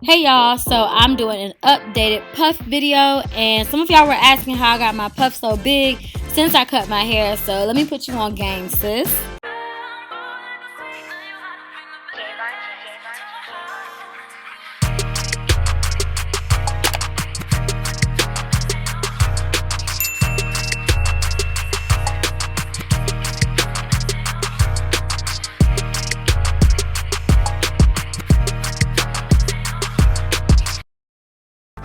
Hey y'all, so I'm doing an updated puff video, and some of y'all were asking how I got my puff so big since I cut my hair, so let me put you on game, sis.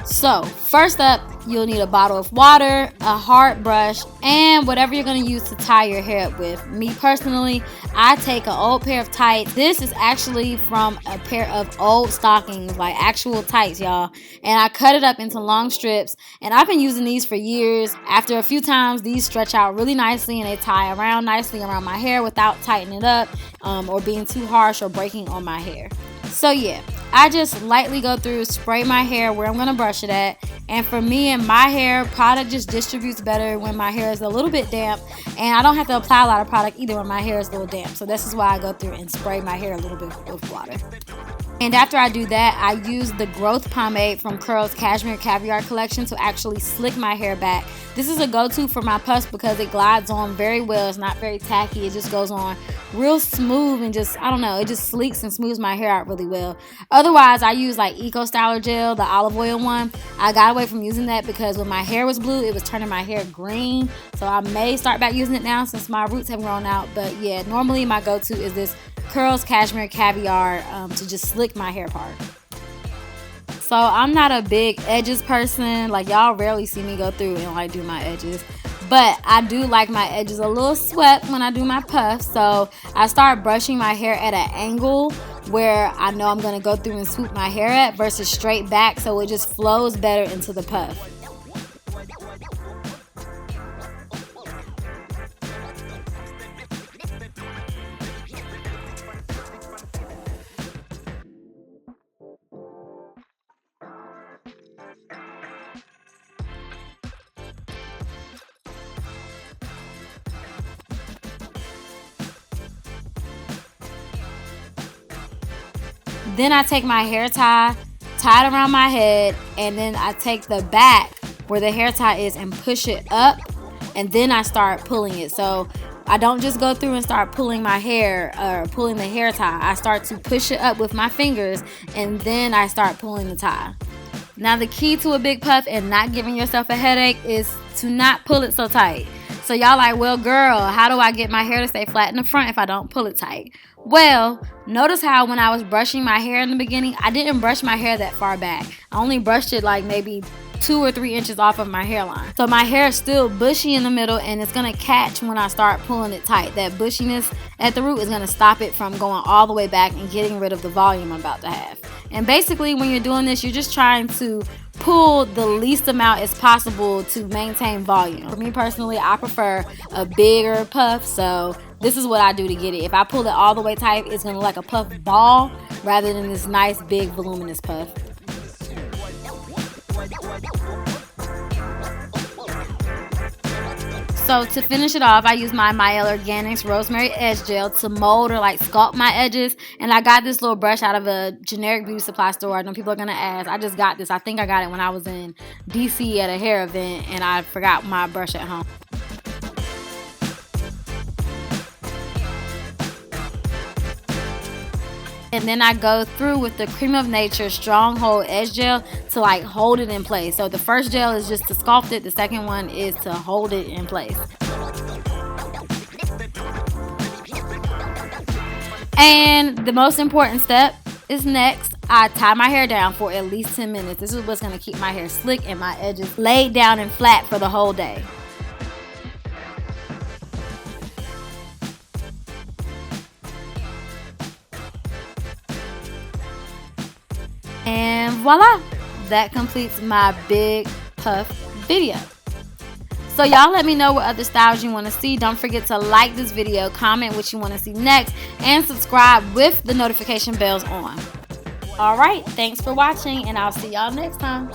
So first up, you'll need a bottle of water, a hard brush, and whatever you're going to use to tie your hair up with. Me personally, I take an old pair of tights. This is actually from a pair of old stockings, like actual tights, y'all. And I cut it up into long strips, and I've been using these for years. After a few times, these stretch out really nicely and they tie around nicely around my hair without tightening it up or being too harsh or breaking on my hair. So yeah, I just lightly go through, spray my hair where I'm going to brush it at. And for me and my hair, product just distributes better when my hair is a little bit damp. And I don't have to apply a lot of product either when my hair is a little damp. So this is why I go through and spray my hair a little bit with water. And after I do that, I use the growth pomade from Curl's Cashmere Caviar collection to actually slick my hair back. This is a go-to for my puffs because it glides on very well. It's not very tacky. It just goes on real smooth and just, I don't know, it just sleeks and smooths my hair out really well. Otherwise, I use like Eco Styler gel, the olive oil one. I got away from using that because when my hair was blue, it was turning my hair green. So I may start back using it now since my roots have grown out. But yeah, normally my go-to is this Curl's Cashmere Caviar to just slick my hair part. So I'm not a big edges person. Like y'all rarely see me go through and like do my edges. But I do like my edges a little swept when I do my puffs. So I start brushing my hair at an angle where I know I'm going to go through and swoop my hair at versus straight back, so it just flows better into the puff. Then I take my hair tie, tie it around my head, and then I take the back where the hair tie is and push it up, and then I start pulling it. So I don't just go through and start pulling my hair or pulling the hair tie. I start to push it up with my fingers, and then I start pulling the tie. Now the key to a big puff and not giving yourself a headache is to not pull it so tight. So y'all like, well girl, how do I get my hair to stay flat in the front if I don't pull it tight? Well, notice how when I was brushing my hair in the beginning, I didn't brush my hair that far back. I only brushed it like maybe 2 or 3 inches off of my hairline. So my hair is still bushy in the middle and it's gonna catch when I start pulling it tight. That bushiness at the root is gonna stop it from going all the way back and getting rid of the volume I'm about to have. And basically when you're doing this, you're just trying to pull the least amount as possible to maintain volume. For me personally, I prefer a bigger puff, so this is what I do to get it. If I pull it all the way tight, it's gonna look like a puff ball rather than this nice big voluminous puff. So to finish it off, I use my Mielle Organics Rosemary Edge Gel to mold or like sculpt my edges. And I got this little brush out of a generic beauty supply store. I know people are going to ask. I just got this. I think I got it when I was in DC at a hair event and I forgot my brush at home. And then I go through with the Cream of Nature Stronghold Edge Gel to like hold it in place. So the first gel is just to sculpt it. The second one is to hold it in place. And the most important step is next. I tie my hair down for at least 10 minutes. This is what's going to keep my hair slick and my edges laid down and flat for the whole day. And voila, that completes my big puff video. So y'all let me know what other styles you want to see. Don't forget to like this video, comment what you want to see next, and subscribe with the notification bells on. Alright, thanks for watching, and I'll see y'all next time.